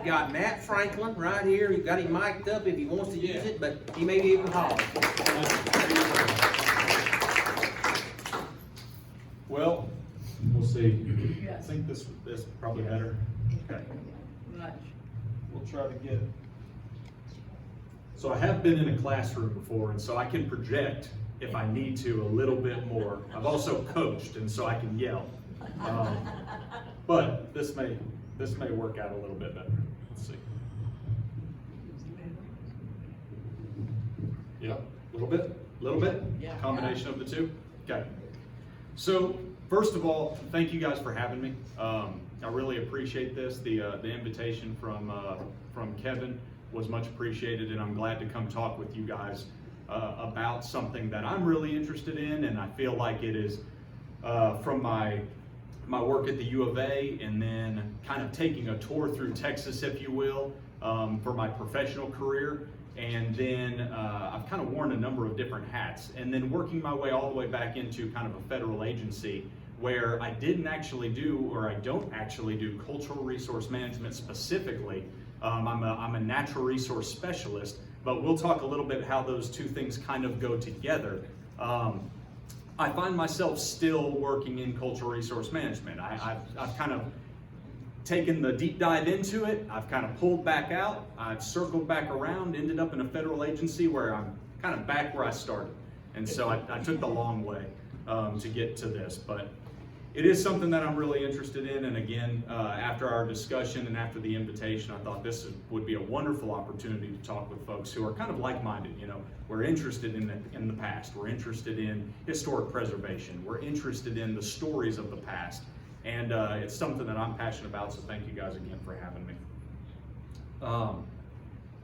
We've got Matt Franklin right here. We've got him mic'd up if he wants to use it, but he may be able to talk. Well, we'll see. I think this is probably better. Okay. Much. We'll try to get. So I have been in a classroom before, and so I can project if I need to a little bit more. I've also coached, and so I can yell. But this may work out a little bit better. Let's see. Yeah, a little bit. Yeah. Combination of the two. Okay. So first of all, thank you guys for having me. I really appreciate this. The invitation from Kevin was much appreciated, and I'm glad to come talk with you guys about something that I'm really interested in, and I feel like it is from my work at the U of A, and then kind of taking a tour through Texas, if you will, for my professional career. And then I've kind of worn a number of different hats, and then working my way all the way back into kind of a federal agency where I didn't actually do, or I don't actually do, cultural resource management specifically. I'm a natural resource specialist, but we'll talk a little bit how those two things kind of go together. I find myself still working in cultural resource management. I've kind of taken the deep dive into it. I've kind of pulled back out. I've circled back around, ended up in a federal agency where I'm kind of back where I started. And so I took the long way to get to this. But it is something that I'm really interested in. And again, after our discussion and after the invitation, I thought this would be a wonderful opportunity to talk with folks who are kind of like-minded. You know, we're interested in the past. We're interested in historic preservation. We're interested in the stories of the past. And it's something that I'm passionate about, so thank you guys again for having me.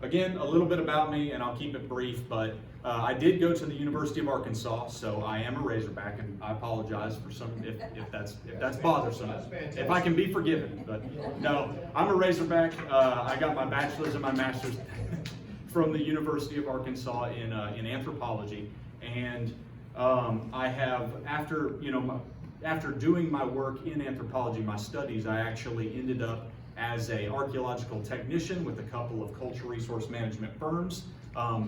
Again, a little bit about me, and I'll keep it brief, but I did go to the University of Arkansas, so I am a Razorback, and I apologize for some if that's bothersome, if I can be forgiven. But no, I'm a Razorback. I got my bachelor's and my master's from the University of Arkansas in anthropology, and I have after doing my work in anthropology, my studies, I actually ended up as an archaeological technician with a couple of cultural resource management firms.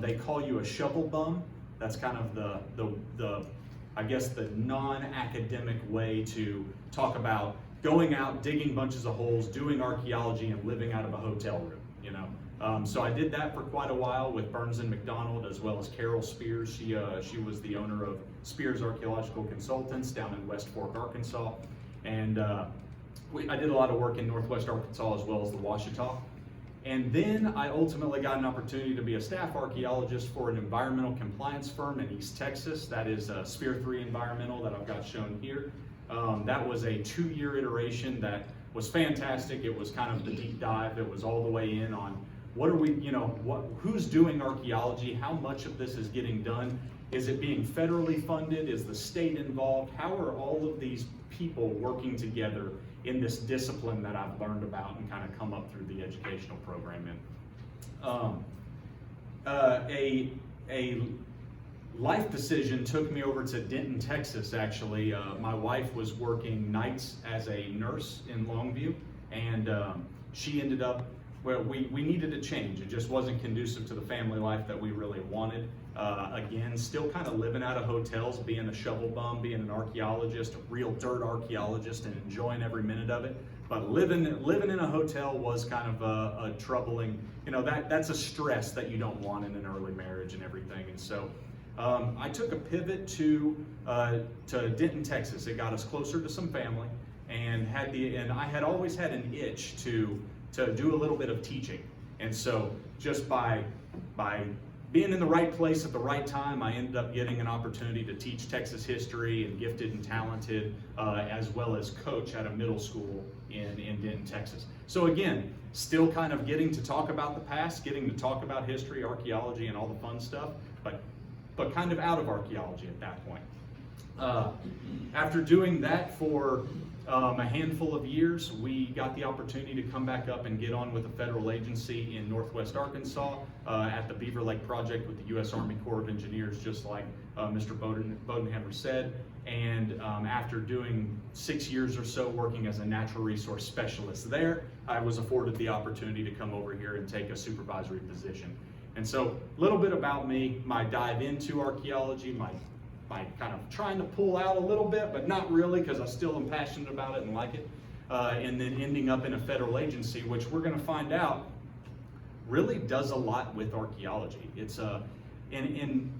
They call you a shovel bum. That's kind of the I guess the non-academic way to talk about going out, digging bunches of holes, doing archaeology, and living out of a hotel room, you know. So I did that for quite a while with Burns and McDonald, as well as Carol Spears. She was the owner of Spears Archaeological Consultants down in West Fork, Arkansas. And I did a lot of work in Northwest Arkansas as well as the Ouachita. And then I ultimately got an opportunity to be a staff archaeologist for an environmental compliance firm in East Texas. That is Spear 3 Environmental that I've got shown here. That was a 2-year iteration that was fantastic. It was kind of the deep dive. It was all the way in on what are we, who's doing archaeology? How much of this is getting done? Is it being federally funded? Is the state involved? How are all of these people working together in this discipline that I've learned about and kind of come up through the educational program in? A life decision took me over to Denton, Texas, actually. My wife was working nights as a nurse in Longview, and she ended up, well, we needed a change. It just wasn't conducive to the family life that we really wanted. Again, still kind of living out of hotels, being a shovel bum, being an archaeologist, a real dirt archaeologist, and enjoying every minute of it. But living in a hotel was kind of a troubling, that's a stress that you don't want in an early marriage and everything. And so I took a pivot to Denton, Texas. It got us closer to some family, and I had always had an itch to do a little bit of teaching. And so just by being in the right place at the right time, I ended up getting an opportunity to teach Texas history and gifted and talented, as well as coach at a middle school in Denton, Texas. So again, still kind of getting to talk about the past, getting to talk about history, archaeology, and all the fun stuff, but kind of out of archaeology at that point. After doing that for a handful of years, we got the opportunity to come back up and get on with a federal agency in Northwest Arkansas at the Beaver Lake Project with the U.S. Army Corps of Engineers, just like Mr. Bodenhammer said. And after doing 6 years or so working as a natural resource specialist there, I was afforded the opportunity to come over here and take a supervisory position. And so a little bit about me, my dive into archaeology, my kind of trying to pull out a little bit, but not really, because I still am passionate about it and like it. And then ending up in a federal agency, which we're going to find out really does a lot with archaeology. It's in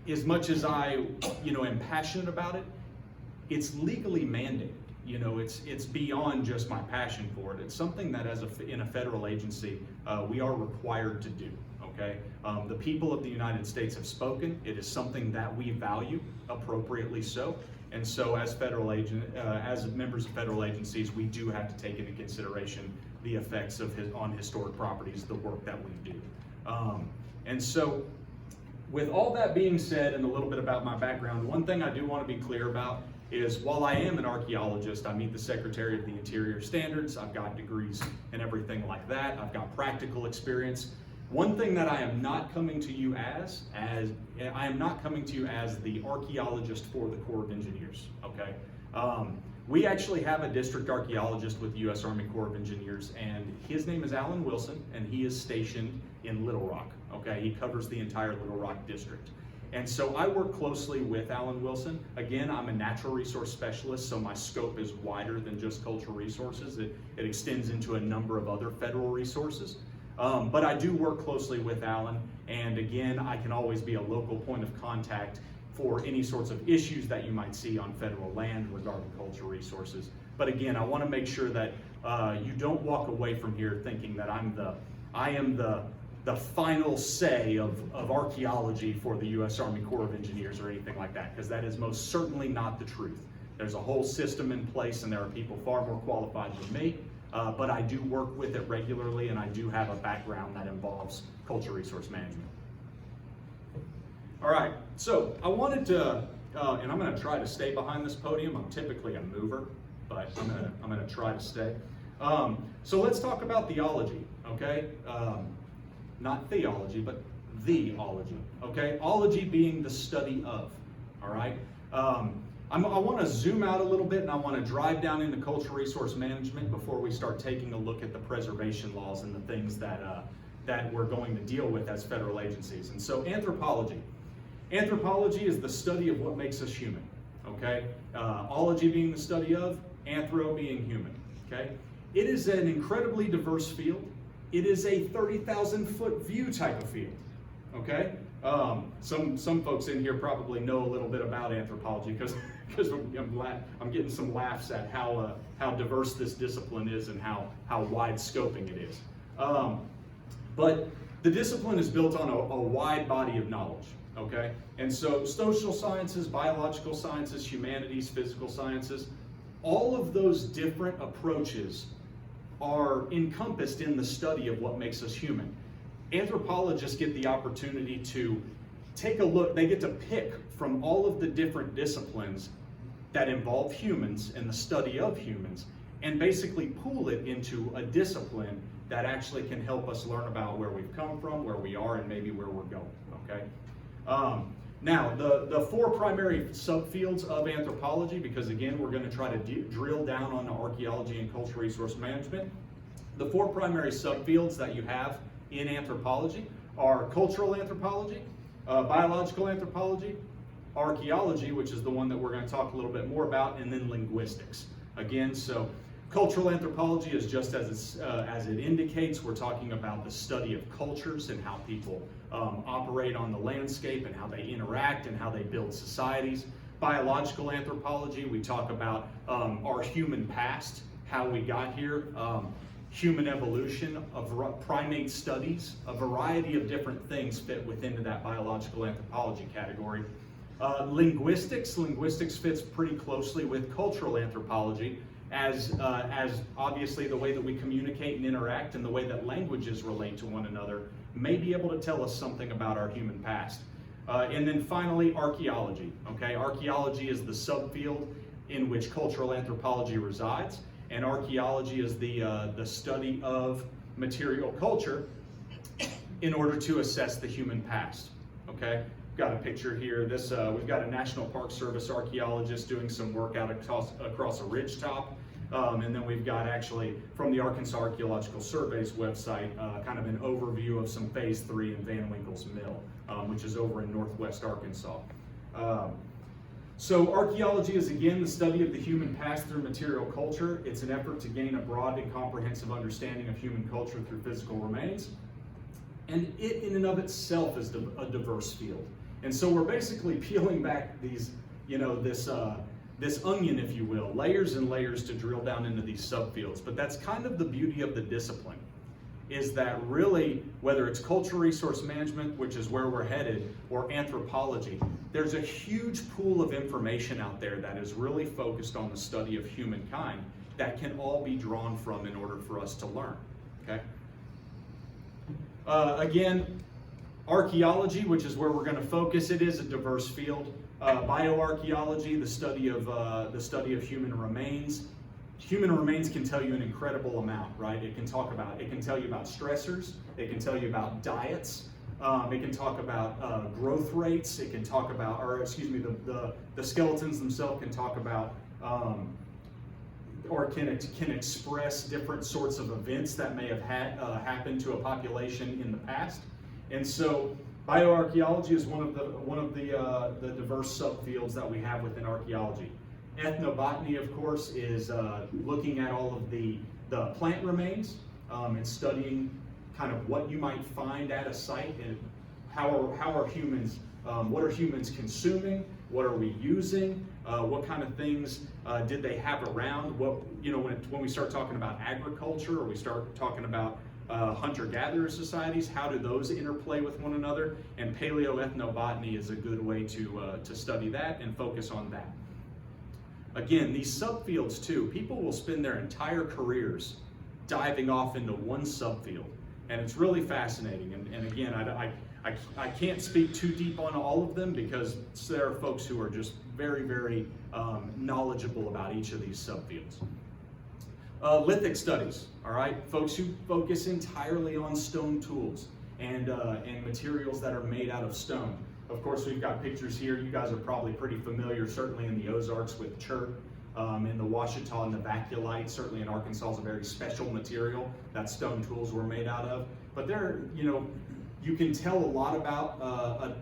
as much as I, am passionate about it, it's legally mandated. It's beyond just my passion for it. It's something that in a federal agency, we are required to do, okay? The people of the United States have spoken. It is something that we value, appropriately so. And so as members of federal agencies, we do have to take into consideration the effects on historic properties, the work that we do. And so with all that being said and a little bit about my background, one thing I do want to be clear about is while I am an archaeologist, I meet the Secretary of the Interior standards, I've got degrees and everything like that, I've got practical experience. One thing that I am not coming to you as I am not coming to you as the archaeologist for the Corps of Engineers, okay? We actually have a district archaeologist with the U.S. Army Corps of Engineers, and his name is Alan Wilson, and he is stationed in Little Rock, okay? He covers the entire Little Rock district. And so I work closely with Alan Wilson. Again, I'm a natural resource specialist, so my scope is wider than just cultural resources. It extends into a number of other federal resources. But I do work closely with Alan, and again, I can always be a local point of contact for any sorts of issues that you might see on federal land regarding cultural resources. But again, I want to make sure that you don't walk away from here thinking that I am the final say of archaeology for the U.S. Army Corps of Engineers or anything like that, because that is most certainly not the truth. There's a whole system in place, and there are people far more qualified than me, but I do work with it regularly, and I do have a background that involves cultural resource management. All right, so I wanted to, and I'm going to try to stay behind this podium. I'm typically a mover, but I'm going to try to stay. So let's talk about theology, okay? Not theology, but theology, okay? Ology being the study of, all right? I want to zoom out a little bit, and I want to drive down into cultural resource management before we start taking a look at the preservation laws and the things that we're going to deal with as federal agencies. And so anthropology. Anthropology is the study of what makes us human, okay? Ology being the study of, anthro being human, okay? It is an incredibly diverse field. It is a 30,000-foot view type of field, okay? Some folks in here probably know a little bit about anthropology because I'm getting some laughs at how diverse this discipline is and how wide scoping it is. But the discipline is built on a wide body of knowledge, okay? And so social sciences, biological sciences, humanities, physical sciences, all of those different approaches are encompassed in the study of what makes us human. Anthropologists get the opportunity to take a look, they get to pick from all of the different disciplines that involve humans and the study of humans, and basically pool it into a discipline that actually can help us learn about where we've come from, where we are, and maybe where we're going, okay? Now, the four primary subfields of anthropology, because again, we're going to try to drill down on archaeology and cultural resource management. The four primary subfields that you have in anthropology are cultural anthropology, biological anthropology, archaeology, which is the one that we're going to talk a little bit more about, and then linguistics. Again, so cultural anthropology is just as it indicates. We're talking about the study of cultures and how people operate on the landscape and how they interact and how they build societies. Biological anthropology, we talk about our human past, how we got here, human evolution, primate studies, a variety of different things fit within that biological anthropology category. Linguistics fits pretty closely with cultural anthropology, as obviously the way that we communicate and interact and the way that languages relate to one another may be able to tell us something about our human past. And then finally, archaeology. Okay, archaeology is the subfield in which cultural anthropology resides, and archaeology is the study of material culture in order to assess the human past. Okay. Got a picture here. We've got a National Park Service archaeologist doing some work out across a ridge top. And then we've got actually from the Arkansas Archaeological Survey's website, kind of an overview of some phase 3 in Van Winkle's Mill, which is over in northwest Arkansas. So archaeology is again the study of the human past through material culture. It's an effort to gain a broad and comprehensive understanding of human culture through physical remains. And it in and of itself is a diverse field. And so we're basically peeling back these, this onion, if you will, layers and layers to drill down into these subfields. But that's kind of the beauty of the discipline, is that really, whether it's cultural resource management, which is where we're headed, or anthropology, there's a huge pool of information out there that is really focused on the study of humankind that can all be drawn from in order for us to learn, okay? Again, archaeology, which is where we're going to focus, it is a diverse field. Bioarchaeology, the study of human remains. Human remains can tell you an incredible amount, right? It can tell you about stressors. It can tell you about diets. It can talk about growth rates. It can talk about, the skeletons themselves can talk about, or can express different sorts of events that may have happened to a population in the past. And so bioarchaeology is one of the diverse subfields that we have within archaeology. Ethnobotany, of course, is looking at all of the plant remains and studying kind of what you might find at a site and how are humans, what are humans consuming, what are we using, what kind of things did they have around. When we start talking about agriculture or we start talking about hunter-gatherer societies, how do those interplay with one another? And paleoethnobotany is a good way to study that and focus on that. Again, these subfields too, people will spend their entire careers diving off into one subfield, and it's really fascinating. And again, I can't speak too deep on all of them because there are folks who are just very, very knowledgeable about each of these subfields. Lithic studies, all right? Folks who focus entirely on stone tools and materials that are made out of stone. Of course, we've got pictures here. You guys are probably pretty familiar, certainly in the Ozarks with chert, in the Ouachita and the vaculite. Certainly in Arkansas is a very special material that stone tools were made out of. But there, you can tell a lot about a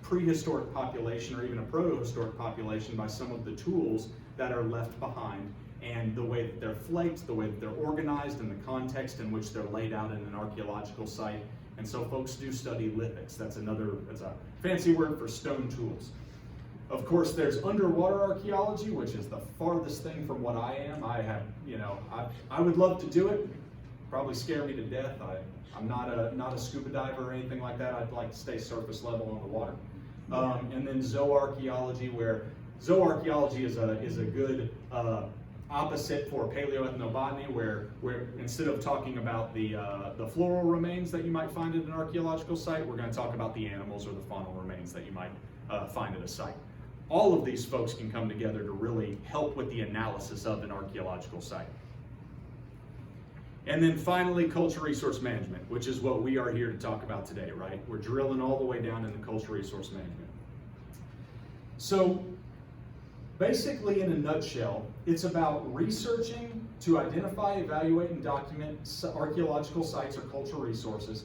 prehistoric population or even a protohistoric population by some of the tools that are left behind and the way that they're flaked, the way that they're organized, and the context in which they're laid out in an archaeological site. And so folks do study lithics. That's a fancy word for stone tools. Of course, there's underwater archaeology, which is the farthest thing from what I am. I would love to do it. Probably scare me to death. I'm not a scuba diver or anything like that. I'd like to stay surface level on the water. And then zooarchaeology, where zooarchaeology is a good opposite for paleoethnobotany, where instead of talking about the floral remains that you might find at an archaeological site, we're going to talk about the animals or the faunal remains that you might find at a site. All of these folks can come together to really help with the analysis of an archaeological site. And then finally, cultural resource management, which is what we are here to talk about today, right? We're drilling all the way down into cultural resource management. So basically, in a nutshell, it's about researching to identify, evaluate, and document archaeological sites or cultural resources,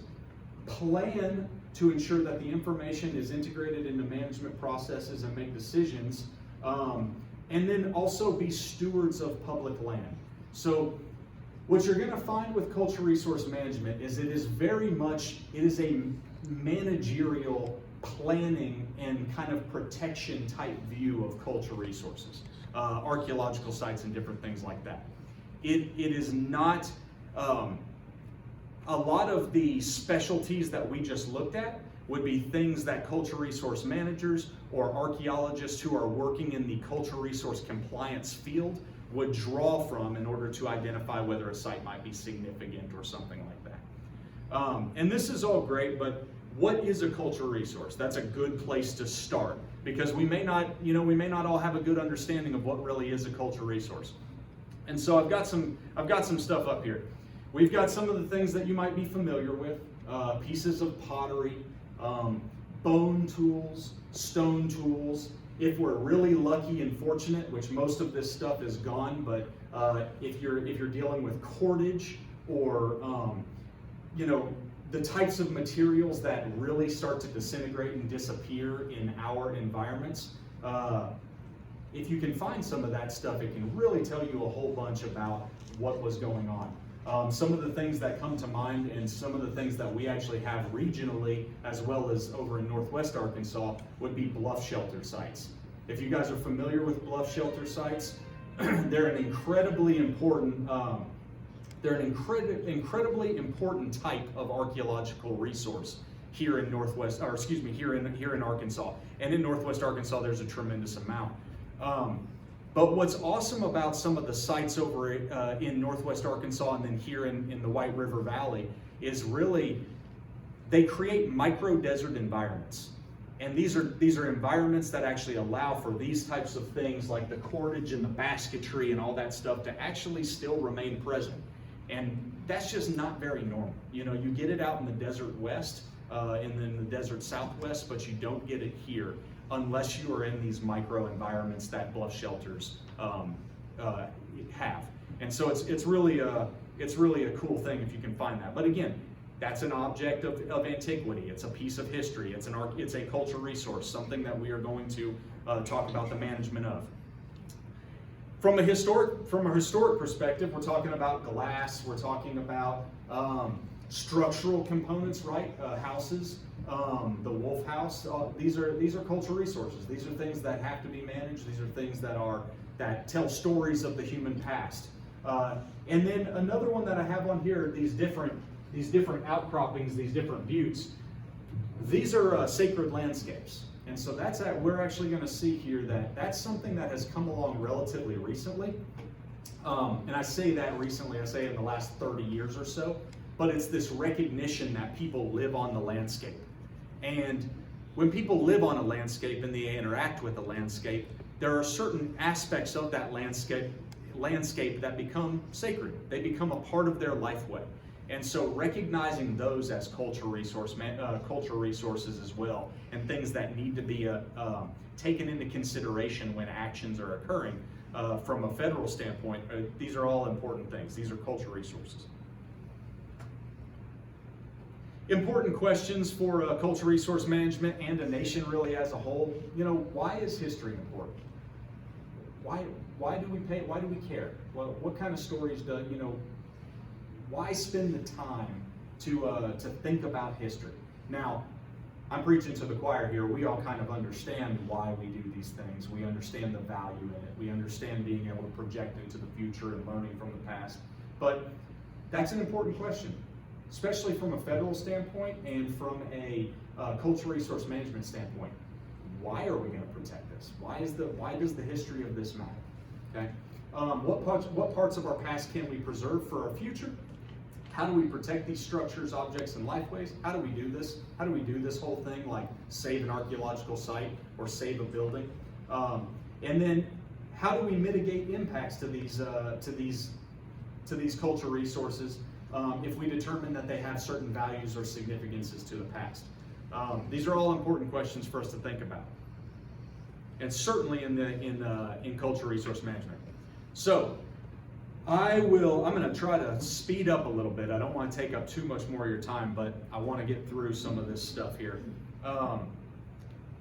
plan to ensure that the information is integrated into management processes and make decisions, and then also be stewards of public land. So what you're going to find with cultural resource management is it is a managerial planning and kind of protection type view of cultural resources, archaeological sites and different things like that. It is not, a lot of the specialties that we just looked at would be things that cultural resource managers or archaeologists who are working in the cultural resource compliance field would draw from in order to identify whether a site might be significant or something like that. And this is all great, but what is a cultural resource? That's a good place to start because we may not all have a good understanding of what really is a cultural resource. And so I've got some stuff up here. We've got some of the things that you might be familiar with, pieces of pottery, bone tools, stone tools. if we're really lucky and fortunate, which most of this stuff is gone, but if you're dealing with cordage or you know, the types of materials that really start to disintegrate and disappear in our environments, if you can find some of that stuff, it can really tell you a whole bunch about what was going on. Some of the things that come to mind and some of the things that we actually have regionally as well as over in Northwest Arkansas would be bluff shelter sites. If you guys are familiar with bluff shelter sites, they're an incredibly important incredibly important type of archaeological resource here in here in Arkansas. And in Northwest Arkansas, there's a tremendous amount. But what's awesome about some of the sites over in Northwest Arkansas and then here in the White River Valley is really they create micro-desert environments. And these are environments that actually allow for these types of things like the cordage and the basketry and all that stuff to actually still remain present. And that's just not very normal. You know, you get it out in the desert west and then the desert southwest, but you don't get it here unless you are in these micro environments that bluff shelters have. And so it's really a cool thing if you can find that. But again, that's an object of antiquity. It's a piece of history. It's a cultural resource, something that we are going to talk about the management of. From a historic perspective, we're talking about glass. We're talking about structural components, right? Houses, the wolf house. These are cultural resources. These are things that have to be managed. These are things that tell stories of the human past. And then another one that I have on here, these different outcroppings, these different buttes. These are sacred landscapes. And so we're actually going to see here that's something that has come along relatively recently. And I say that recently, I say in the last 30 years or so, but it's this recognition that people live on the landscape. And when people live on a landscape and they interact with the landscape, there are certain aspects of that landscape that become sacred. They become a part of their life way. And so recognizing those as cultural resources as well, and things that need to be taken into consideration when actions are occurring from a federal standpoint, these are all important things. These are cultural resources. Important questions for cultural resource management and a nation really as a whole. You know, why is history important? Why do we care? Well, what kind of stories why spend the time to think about history? Now, I'm preaching to the choir here. We all kind of understand why we do these things. We understand the value in it. We understand being able to project into the future and learning from the past. But that's an important question, especially from a federal standpoint and from a cultural resource management standpoint. Why are we going to protect this? Why does the history of this matter? Okay. What parts of our past can we preserve for our future? How do we protect these structures, objects, and lifeways? How do we do this? How do we do this whole thing, like save an archaeological site or save a building? And then how do we mitigate impacts to these cultural resources if we determine that they have certain values or significances to the past? These are all important questions for us to think about, and certainly in cultural resource management. So I'm going to try to speed up a little bit. I don't want to take up too much more of your time, but I want to get through some of this stuff here.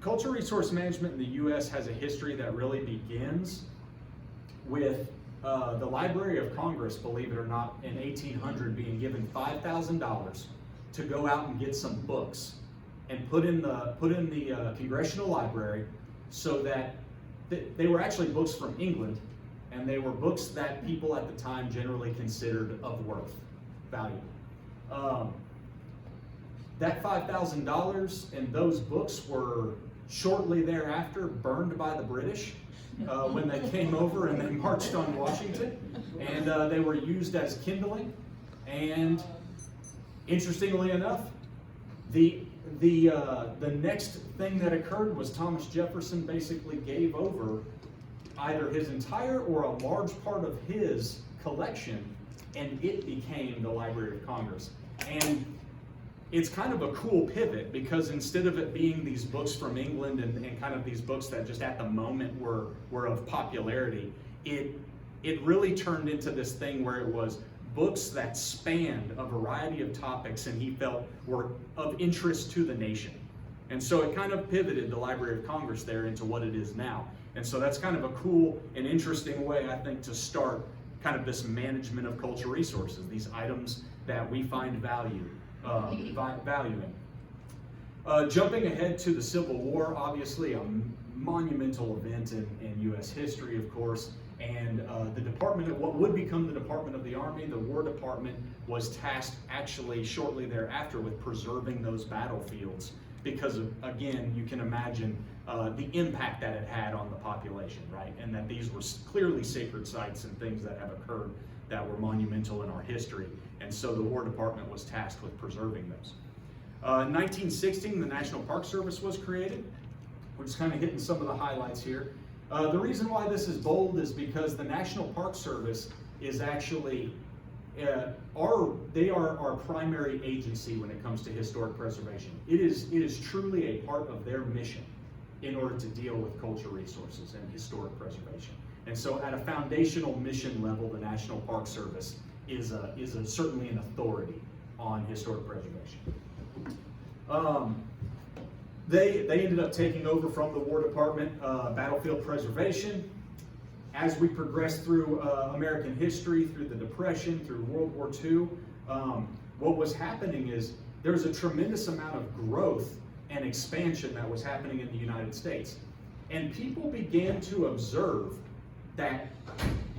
Cultural resource management in the U.S. has a history that really begins with the Library of Congress, believe it or not, in 1800 being given $5,000 to go out and get some books and put in the Congressional Library, so that they were actually books from England. And they were books that people at the time generally considered of worth, value. That $5,000 and those books were shortly thereafter burned by the British when they came over and they marched on Washington. And they were used as kindling. And interestingly enough, the next thing that occurred was Thomas Jefferson basically gave over either his entire or a large part of his collection, and it became the Library of Congress. And it's kind of a cool pivot, because instead of it being these books from England and kind of these books that just at the moment were of popularity, it really turned into this thing where it was books that spanned a variety of topics and he felt were of interest to the nation. And so it kind of pivoted the Library of Congress there into what it is now. And so that's kind of a cool and interesting way, I think, to start kind of this management of cultural resources, these items that we find value in. Jumping ahead to the Civil War, obviously a monumental event in U.S. history, of course, and the Department of what would become the Department of the Army, the War Department, was tasked actually shortly thereafter with preserving those battlefields, because of, again, you can imagine the impact that it had on the population, right? And that these were clearly sacred sites and things that have occurred that were monumental in our history. And so the War Department was tasked with preserving those. In 1916, the National Park Service was created. We're just kind of hitting some of the highlights here. The reason why this is bold is because the National Park Service is actually, they are our primary agency when it comes to historic preservation. It is truly a part of their mission in order to deal with cultural resources and historic preservation. And so at a foundational mission level, the National Park Service is certainly an authority on historic preservation. They ended up taking over from the War Department battlefield preservation. As we progressed through American history, through the Depression, through World War II, what was happening is there was a tremendous amount of growth and expansion that was happening in the United States. And people began to observe that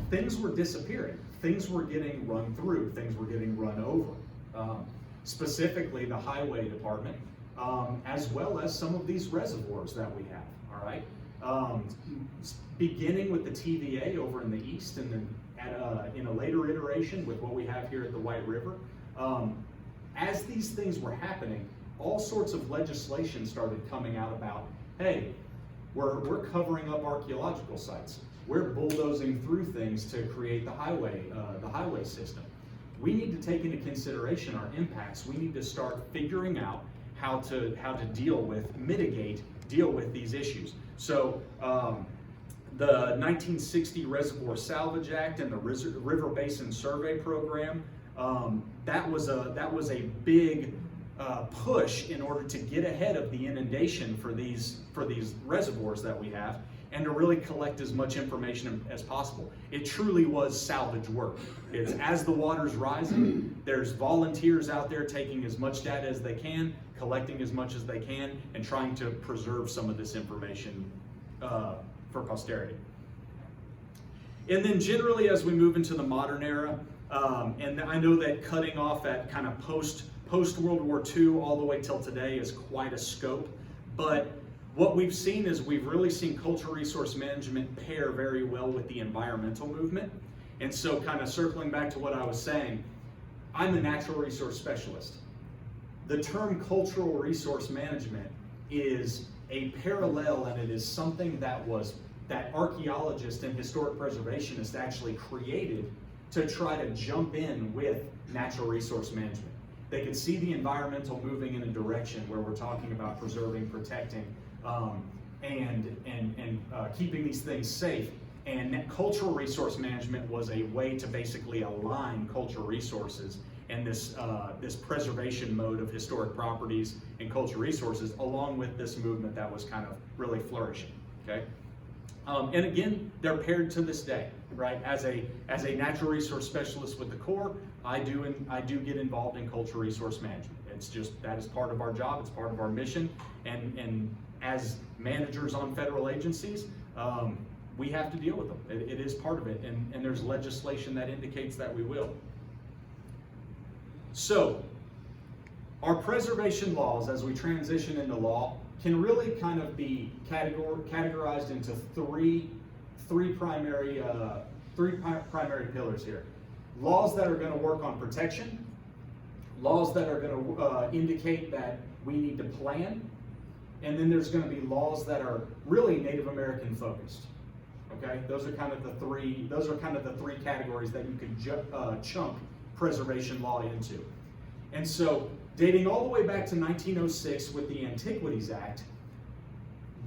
things were disappearing. Things were getting run through, things were getting run over. Specifically the Highway Department, as well as some of these reservoirs that we have, all right? Beginning with the TVA over in the east, and then in a later iteration with what we have here at the White River. As these things were happening, all sorts of legislation started coming out about, hey, we're covering up archaeological sites. We're bulldozing through things to create the highway system. We need to take into consideration our impacts. We need to start figuring out how to deal with these issues. So the 1960 Reservoir Salvage Act and the River Basin Survey Program, that was a big push in order to get ahead of the inundation for these reservoirs that we have, and to really collect as much information as possible. It truly was salvage work. It's as the water's rising, there's volunteers out there taking as much data as they can, collecting as much as they can, and trying to preserve some of this information for posterity. And then generally as we move into the modern era, and I know that cutting off at kind of post-World War II all the way till today is quite a scope, but what we've seen is we've really seen cultural resource management pair very well with the environmental movement. And so kind of circling back to what I was saying, I'm a natural resource specialist. The term cultural resource management is a parallel, and it is something that archaeologists and historic preservationists actually created to try to jump in with natural resource management. They could see the environmental moving in a direction where we're talking about preserving, protecting, and keeping these things safe. And cultural resource management was a way to basically align cultural resources and this preservation mode of historic properties and cultural resources, along with this movement that was kind of really flourishing. Okay, and again, they're paired to this day, right? As a natural resource specialist with the Corps, I do get involved in cultural resource management. It's just that is part of our job. It's part of our mission, and as managers on federal agencies, we have to deal with them. It is part of it, and there's legislation that indicates that we will. So, our preservation laws, as we transition into law, can really kind of be categorized into three primary pillars here. Laws that are going to work on protection, laws that are going to indicate that we need to plan, and then there's going to be laws that are really Native American focused. Okay, those are kind of the three categories that you could chunk preservation law into. And so, dating all the way back to 1906 with the Antiquities Act,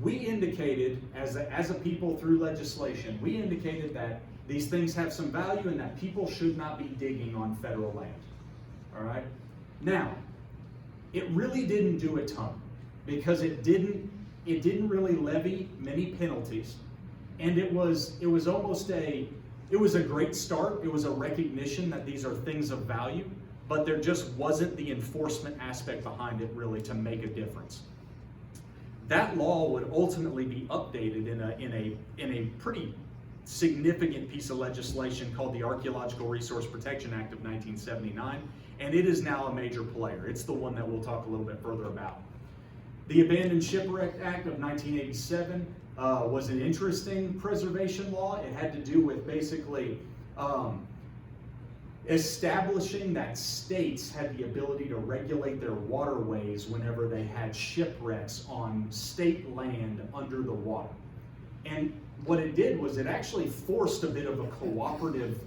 we indicated, as a people through legislation, we indicated that these things have some value and that people should not be digging on federal land. All right? Now, it really didn't do a ton because it didn't really levy many penalties, and it was a great start. It was a recognition that these are things of value, but there just wasn't the enforcement aspect behind it really to make a difference. That law would ultimately be updated in a pretty significant piece of legislation called the Archaeological Resource Protection Act of 1979, and it is now a major player. It's the one that we'll talk a little bit further about. The Abandoned Shipwreck Act of 1987 was an interesting preservation law. It had to do with basically establishing that states had the ability to regulate their waterways whenever they had shipwrecks on state land under the water. And what it did was it actually forced a bit of a cooperative,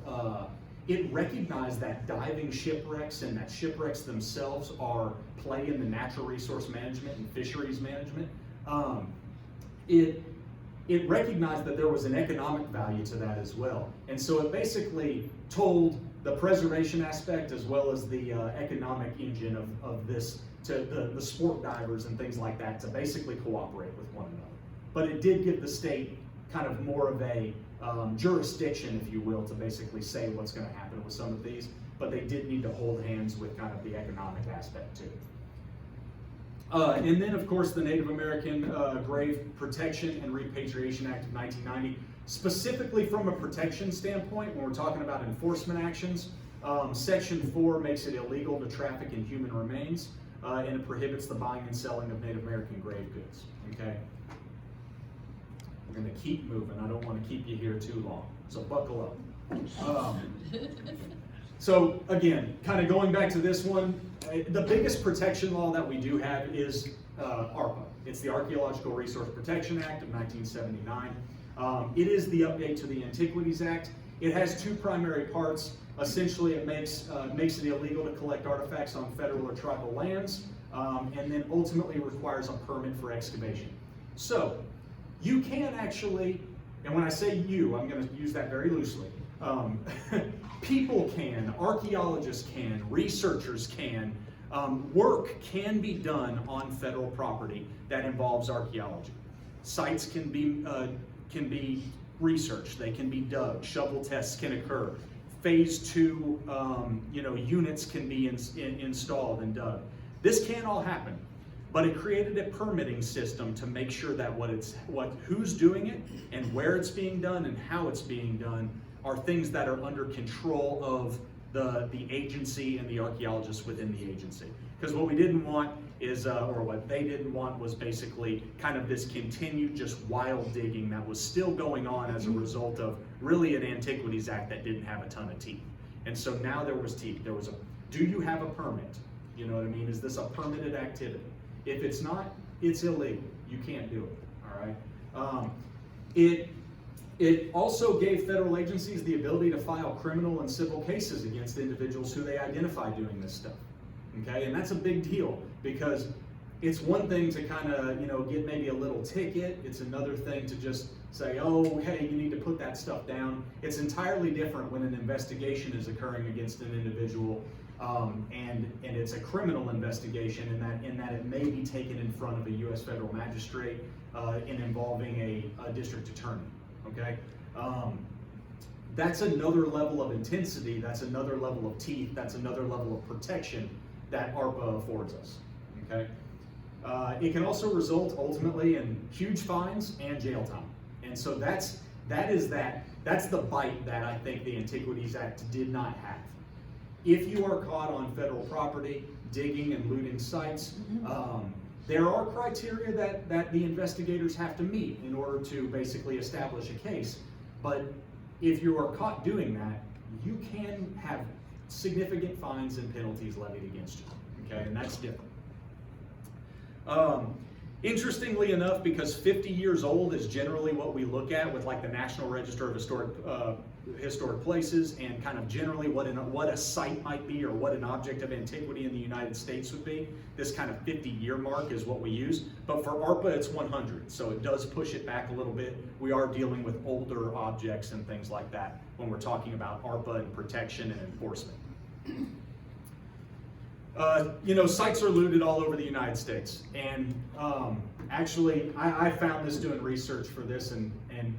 it recognized that diving shipwrecks and that shipwrecks themselves play in the natural resource management and fisheries management. It recognized that there was an economic value to that as well. And so it basically told the preservation aspect as well as the economic engine of this to the sport divers and things like that to basically cooperate with one another. But it did give the state kind of more of a jurisdiction, if you will, to basically say what's going to happen with some of these, but they did need to hold hands with kind of the economic aspect too. And then, of course, the Native American Grave Protection and Repatriation Act of 1990. Specifically from a protection standpoint, when we're talking about enforcement actions, Section 4 makes it illegal to traffic in human remains, and it prohibits the buying and selling of Native American grave goods. Okay? We're going to keep moving. I don't want to keep you here too long, so buckle up. So again, kind of going back to this one, the biggest protection law that we do have is ARPA. It's the Archaeological Resource Protection Act of 1979. It is the update to the Antiquities Act. It has two primary parts. Essentially, it makes it illegal to collect artifacts on federal or tribal lands, and then ultimately requires a permit for excavation. So, you can actually, and when I say you, I'm going to use that very loosely. People can, archaeologists can, researchers can, work can be done on federal property that involves archaeology. Sites can be researched, they can be dug, shovel tests can occur. Phase 2, units can be installed and dug. This can all happen, but it created a permitting system to make sure that who's doing it and where it's being done and how it's being done are things that are under control of the agency and the archaeologists within the agency. Because what we didn't want is, or what they didn't want was basically kind of this continued just wild digging that was still going on as a result of really an Antiquities Act that didn't have a ton of teeth. And so now there was teeth. There was do you have a permit? You know what I mean? Is this a permitted activity? If it's not, it's illegal. You can't do it, all right? It also gave federal agencies the ability to file criminal and civil cases against individuals who they identify doing this stuff. Okay, and that's a big deal because it's one thing to kind of, get maybe a little ticket. It's another thing to just say, oh, hey, you need to put that stuff down. It's entirely different when an investigation is occurring against an individual, and it's a criminal investigation in that it may be taken in front of a U.S. federal magistrate and involving a district attorney. Okay, that's another level of intensity. That's another level of teeth. That's another level of protection that ARPA affords us. Okay, it can also result ultimately in huge fines and jail time. And so that's the bite that I think the Antiquities Act did not have. If you are caught on federal property digging and looting sites, there are criteria that the investigators have to meet in order to basically establish a case. But if you are caught doing that, you can have significant fines and penalties levied against you. Okay, and that's different. Interestingly enough, because 50 years old is generally what we look at with like the National Register of Historic historic places and kind of generally what a site might be or what an object of antiquity in the United States would be. This kind of 50-year mark is what we use, but for ARPA it's 100, so it does push it back a little bit. We are dealing with older objects and things like that when we're talking about ARPA and protection and enforcement. Sites are looted all over the United States, and actually I found this doing research for this, and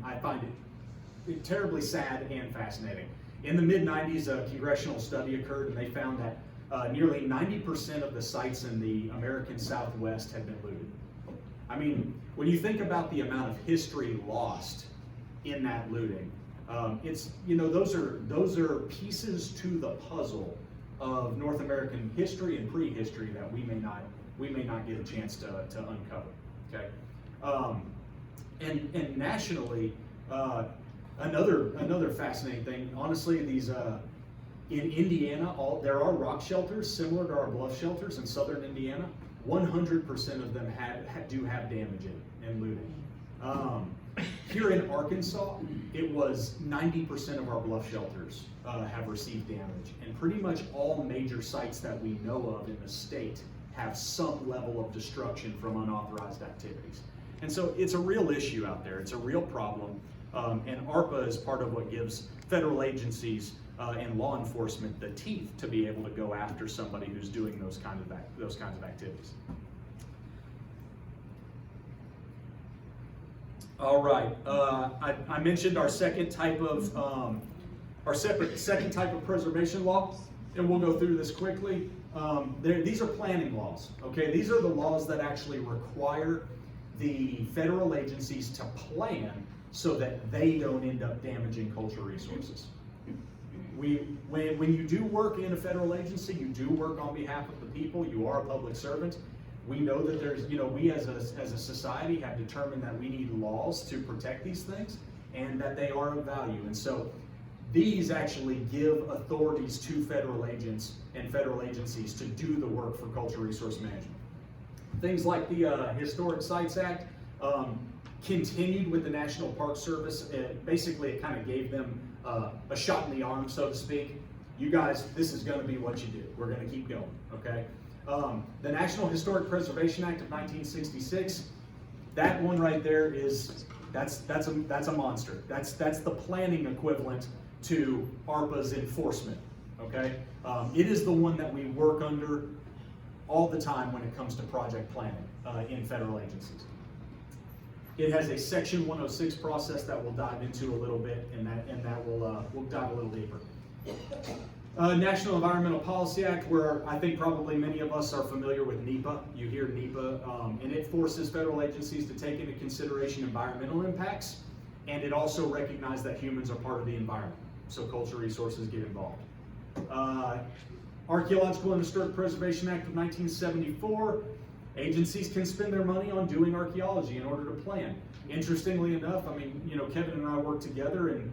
I find it terribly sad and fascinating. In the mid-90s, a congressional study occurred, and they found that nearly 90% of the sites in the American Southwest had been looted. I mean, when you think about the amount of history lost in that looting, those are pieces to the puzzle of North American history and prehistory that we may not get a chance to uncover. Okay, and nationally. Another fascinating thing, honestly, these in Indiana, there are rock shelters similar to our bluff shelters in southern Indiana. 100% of them do have damage and looting. Here in Arkansas, it was 90% of our bluff shelters have received damage, and pretty much all major sites that we know of in the state have some level of destruction from unauthorized activities. And so it's a real issue out there. It's a real problem. And ARPA is part of what gives federal agencies and law enforcement the teeth to be able to go after somebody who's doing those kinds of activities. All right, I mentioned our second type of preservation law, and we'll go through this quickly. These are planning laws. Okay, these are the laws that actually require the federal agencies to plan so that they don't end up damaging cultural resources. When you do work in a federal agency, you do work on behalf of the people. You are a public servant. We know that we as a society have determined that we need laws to protect these things and that they are of value. And so these actually give authorities to federal agents and federal agencies to do the work for cultural resource management. Things like the Historic Sites Act continued with the National Park Service. Basically, it kind of gave them a shot in the arm, so to speak. You guys, this is going to be what you do. We're going to keep going, okay? The National Historic Preservation Act of 1966, that one right there that's a monster. That's the planning equivalent to ARPA's enforcement, okay? It is the one that we work under all the time when it comes to project planning in federal agencies. It has a Section 106 process that we'll dive into a little bit, and that we'll dive a little deeper. National Environmental Policy Act, where I think probably many of us are familiar with NEPA. You hear NEPA, and it forces federal agencies to take into consideration environmental impacts, and it also recognizes that humans are part of the environment, so cultural resources get involved. Archaeological and Historic Preservation Act of 1974, agencies can spend their money on doing archaeology in order to plan. Interestingly enough, I mean, Kevin and I work together, and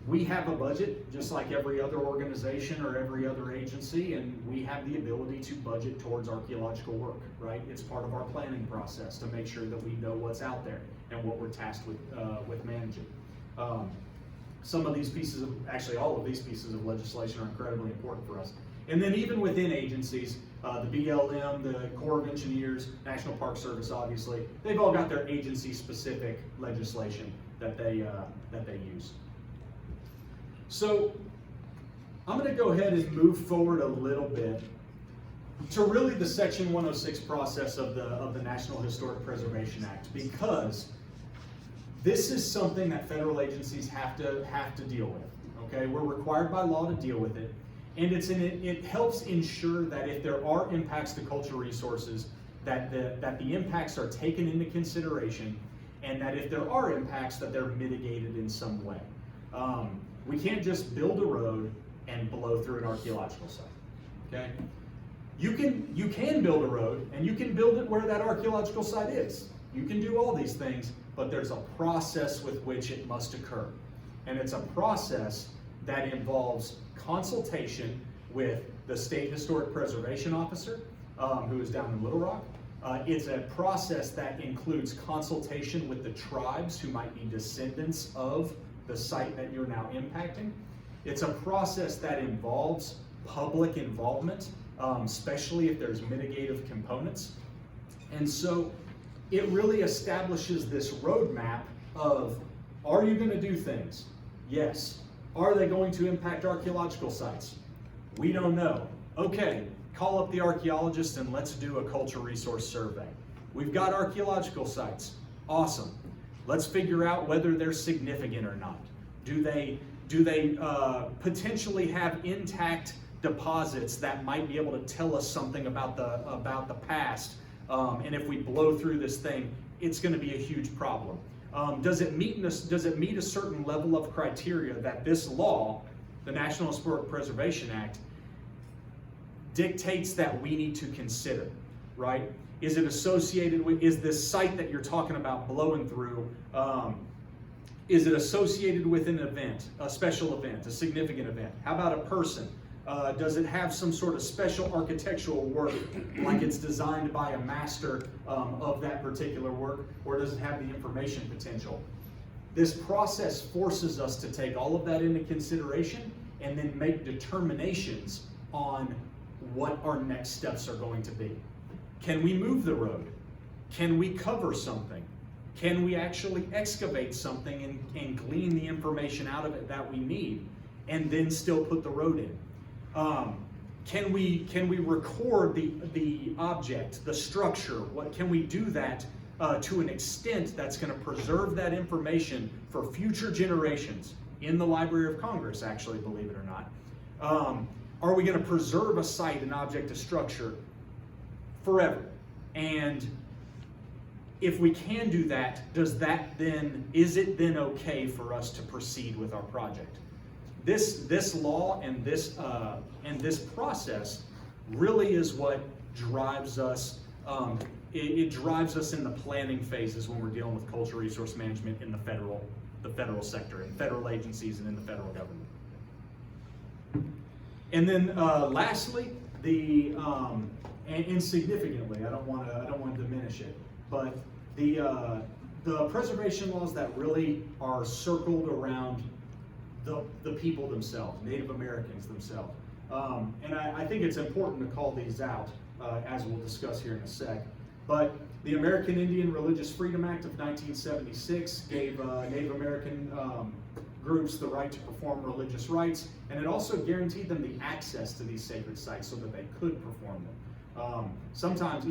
we have a budget just like every other organization or every other agency, and we have the ability to budget towards archaeological work, right? It's part of our planning process to make sure that we know what's out there and what we're tasked with managing. Some of these pieces actually all of these pieces of legislation are incredibly important for us. And then even within agencies, the BLM, the Corp of Engineers, National Park Service, obviously, they've all got their agency-specific legislation that they use. So I'm going to go ahead and move forward a little bit to really the Section 106 process of the National Historic Preservation Act, because this is something that federal agencies have to deal with. Okay, we're required by law to deal with it, and it helps ensure that if there are impacts to cultural resources, that the impacts are taken into consideration, and that if there are impacts, that they're mitigated in some way. We can't just build a road and blow through an archaeological site. Okay, you can build a road, and you can build it where that archaeological site is. You can do all these things, but there's a process with which it must occur. And it's a process that involves consultation with the State Historic Preservation Officer, who is down in Little Rock. It's a process that includes consultation with the tribes who might be descendants of the site that you're now impacting. It's a process that involves public involvement, especially if there's mitigative components. And so it really establishes this roadmap of, are you going to do things? Yes. Are they going to impact archaeological sites? We don't know. Okay, call up the archaeologists and let's do a cultural resource survey. We've got archaeological sites. Awesome. Let's figure out whether they're significant or not. Do they potentially have intact deposits that might be able to tell us something about the past? And if we blow through this thing, it's going to be a huge problem. Does it meet a certain level of criteria that this law, the National Historic Preservation Act, dictates that we need to consider, right? Is it associated with, is this site that you're talking about blowing through, is it associated with an event, a special event, a significant event? How about a person? Does it have some sort of special architectural work, like it's designed by a master of that particular work, or does it have the information potential? This process forces us to take all of that into consideration and then make determinations on what our next steps are going to be. Can we move the road? Can we cover something? Can we actually excavate something and glean the information out of it that we need, and then still put the road in? Can we record the object, the structure? What can we do that to an extent that's going to preserve that information for future generations in the Library of Congress, actually, believe it or not? Are we going to preserve a site, an object, a structure forever? And if we can do that, is it then okay for us to proceed with our project? This law and this process really is what drives us. It drives us in the planning phases when we're dealing with cultural resource management in the federal sector, in federal agencies, and in the federal government. And then lastly, and significantly, I don't want to diminish it, but the preservation laws that really are circled around the people themselves, Native Americans themselves. And I think it's important to call these out, as we'll discuss here in a sec. But the American Indian Religious Freedom Act of 1976 gave Native American groups the right to perform religious rites, and it also guaranteed them the access to these sacred sites so that they could perform them. Sometimes,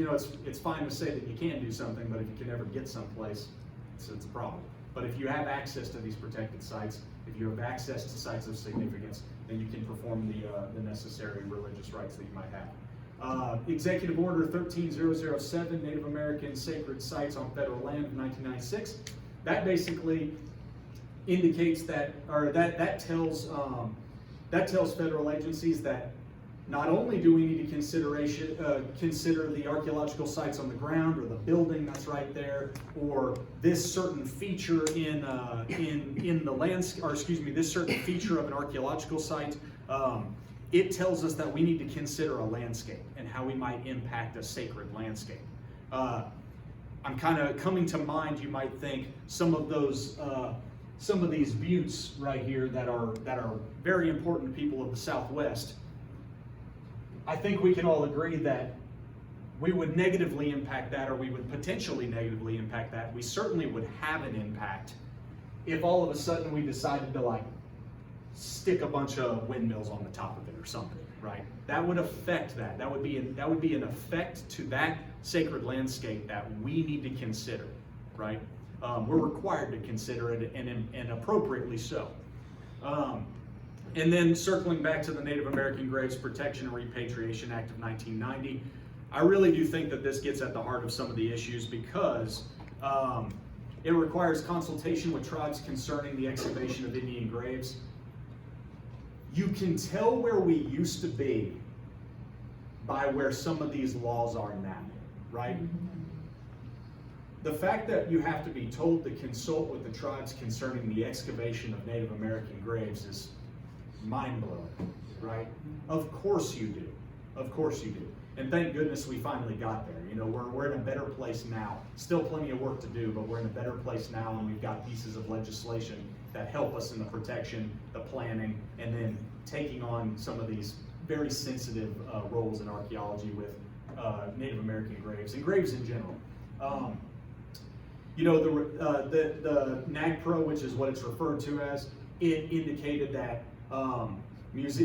it's fine to say that you can do something, but if you can never get someplace, it's a problem. But if you have access to these protected sites, if you have access to sites of significance, then you can perform the necessary religious rites that you might have. Executive Order 13007, Native American Sacred Sites on Federal Land of 1996, that basically indicates that tells federal agencies that not only do we need to consider the archaeological sites on the ground, or the building that's right there, or this certain feature in the landscape, or excuse me, this certain feature of an archaeological site. It tells us that we need to consider a landscape and how we might impact a sacred landscape. I'm kind of coming to mind, you might think, some of these buttes right here that are very important to people of the Southwest. I think we can all agree that we would negatively impact that, or we would potentially negatively impact that. We certainly would have an impact if all of a sudden we decided to stick a bunch of windmills on the top of it or something, right? That would affect that. That would be an effect to that sacred landscape that we need to consider, right? We're required to consider it, and appropriately so. And then circling back to the Native American Graves Protection and Repatriation Act of 1990, I really do think that this gets at the heart of some of the issues, because it requires consultation with tribes concerning the excavation of Indian graves. You can tell where we used to be by where some of these laws are now, right? The fact that you have to be told to consult with the tribes concerning the excavation of Native American graves is mind-blowing, right? Of course you do. Of course you do. And thank goodness we finally got there. We're in a better place now. Still plenty of work to do, but we're in a better place now, and we've got pieces of legislation that help us in the protection, the planning, and then taking on some of these very sensitive roles in archaeology with Native American graves and graves in general. You know, the NAGPRO, which is what it's referred to as, it indicated that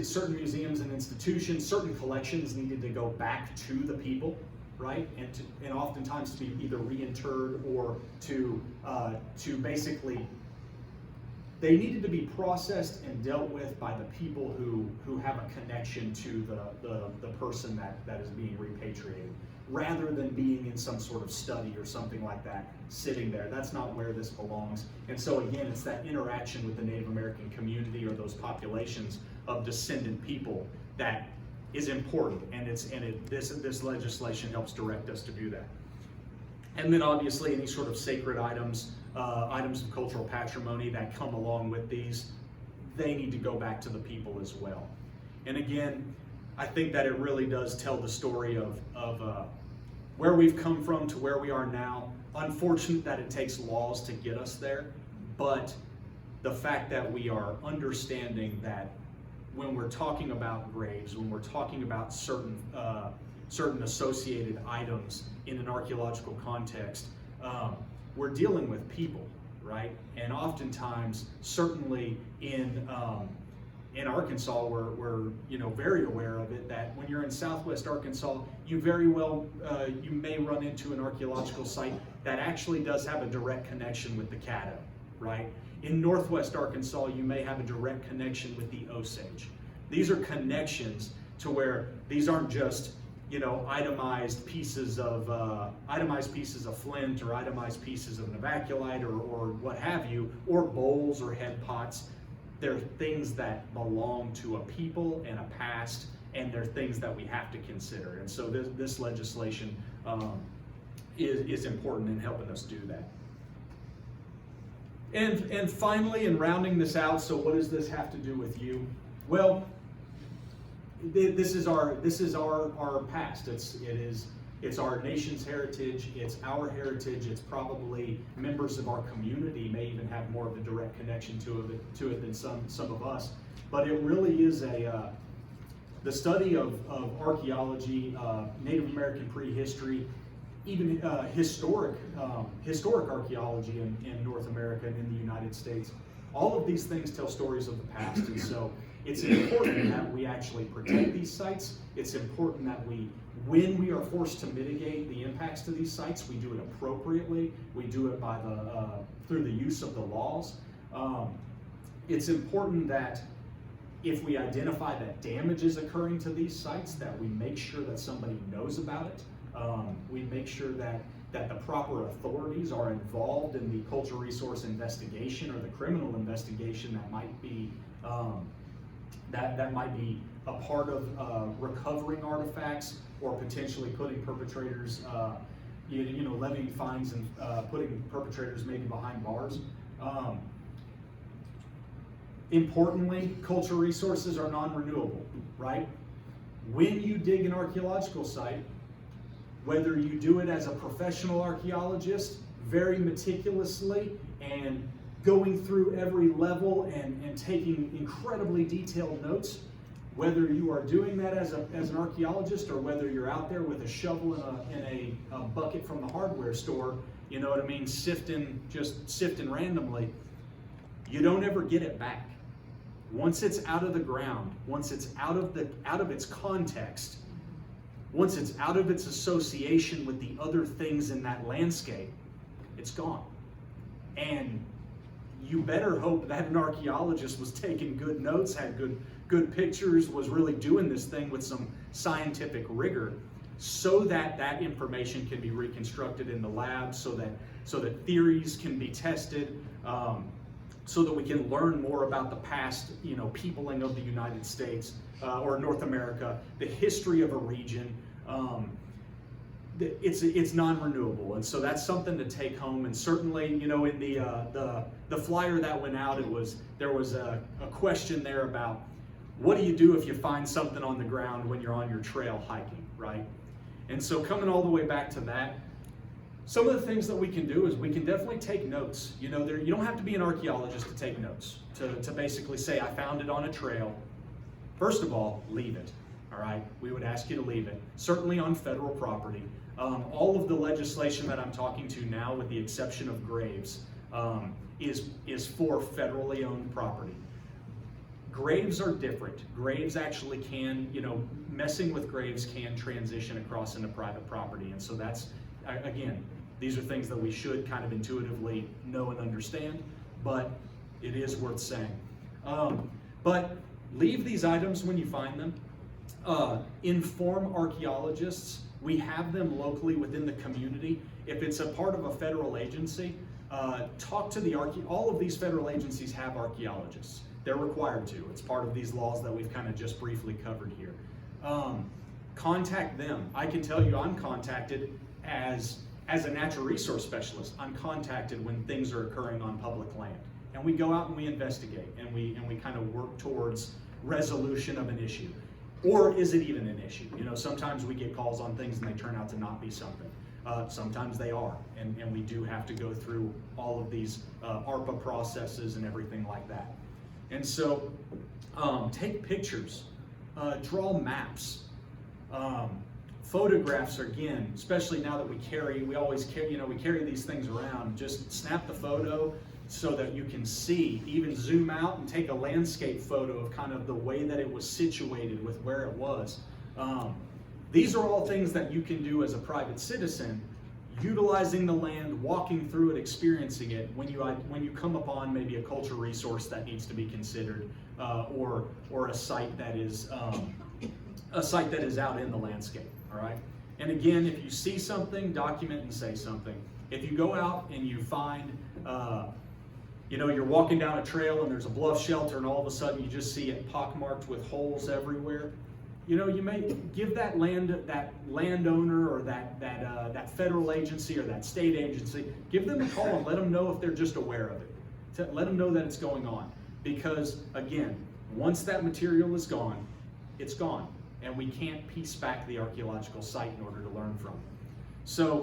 certain museums and institutions, certain collections needed to go back to the people, right? And oftentimes to be either reinterred or to basically, they needed to be processed and dealt with by the people who have a connection to the person that is being repatriated, rather than being in some sort of study or something like that, sitting there. That's not where this belongs. And so again, it's that interaction with the Native American community or those populations of descendant people that is important, and this legislation helps direct us to do that. And then obviously any sort of sacred items, items of cultural patrimony that come along with these, they need to go back to the people as well. And again, I think that it really does tell the story of where we've come from to where we are now. Unfortunate that it takes laws to get us there, but the fact that we are understanding that when we're talking about graves, when we're talking about certain associated items in an archaeological context, we're dealing with people, right? And oftentimes, certainly in Arkansas, we're very aware of it, that when you're in Southwest Arkansas, you very well, you may run into an archaeological site that actually does have a direct connection with the Caddo, right? In Northwest Arkansas, you may have a direct connection with the Osage. These are connections to where these aren't just, itemized pieces of flint or itemized pieces of novaculite or what have you, or bowls or head pots. They're things that belong to a people and a past, and they're things that we have to consider. And so this legislation is important in helping us do that. And finally, in rounding this out, so what does this have to do with you? Well, this is our past. It's our nation's heritage. It's our heritage. It's probably members of our community may even have more of a direct connection to it than some of us. But it really is the study of archaeology, Native American prehistory, even historic archaeology in North America and in the United States. All of these things tell stories of the past, and so it's important that we actually protect these sites. It's important that when we are forced to mitigate the impacts to these sites, we do it appropriately. We do it through the use of the laws. It's important that if we identify that damage is occurring to these sites, that we make sure that somebody knows about it. We make sure that the proper authorities are involved in the cultural resource investigation or the criminal investigation that might be that might be a part of recovering artifacts or potentially putting perpetrators, levying fines and putting perpetrators maybe behind bars. Importantly, cultural resources are non-renewable, right? When you dig an archaeological site, whether you do it as a professional archaeologist, very meticulously and going through every level and taking incredibly detailed notes, whether you are doing that as an archaeologist or whether you're out there with a shovel and a bucket from the hardware store, sifting randomly, you don't ever get it back. Once it's out of the ground, once it's out of its context, once it's out of its association with the other things in that landscape, it's gone. And you better hope that an archaeologist was taking good notes, had good pictures, was really doing this thing with some scientific rigor, so that that information can be reconstructed in the lab, so that theories can be tested, so that we can learn more about the past, peopling of the United States or North America, the history of a region. It's non-renewable, and so that's something to take home. And certainly, in the flyer that went out, there was a question there about what do you do if you find something on the ground when you're on your trail hiking, right? And so coming all the way back to that, Some of the things that we can do is we can definitely take notes. You know, you don't have to be an archaeologist to take notes, to basically say, I found it on a trail. First of all, leave it, all right? We would ask you to leave it, certainly on federal property. All of the legislation that I'm talking to now, with the exception of graves, is for federally owned property. Graves are different. Graves actually can, you know, messing with graves can transition across into private property. And so that's, again, these are things that we should kind of intuitively know and understand, but it is worth saying. But leave these items when you find them. Inform archaeologists. We have them locally within the community. If it's a part of a federal agency, talk to all of these federal agencies have archaeologists. They're required to. It's part of these laws that we've kind of just briefly covered here. Contact them. I can tell you I'm contacted as a natural resource specialist. I'm contacted when things are occurring on public land. And we go out and we investigate, and we kind of work towards resolution of an issue. Or is it even an issue? You know, sometimes we get calls on things and they turn out to not be something. Sometimes they are, and we do have to go through all of these ARPA processes and everything like that. And so take pictures, draw maps, photographs. Again, especially now that we always carry, you know, we carry these things around. Just snap the photo so that you can see, even zoom out and take a landscape photo of kind of the way that it was situated with where it was. These are all things that you can do as a private citizen, utilizing the land, walking through it, experiencing it when you come upon maybe a cultural resource that needs to be considered, or a site that is out in the landscape. All right. And again, if you see something, document and say something. If you go out and you find, you know, you're walking down a trail and there's a bluff shelter, and all of a sudden you just see it pockmarked with holes everywhere. You know, you may give that landowner or that federal agency or that state agency, give them a call and let them know if they're just aware of it. Let them know that it's going on. Because again, once that material is gone, it's gone. And we can't piece back the archaeological site in order to learn from it. So,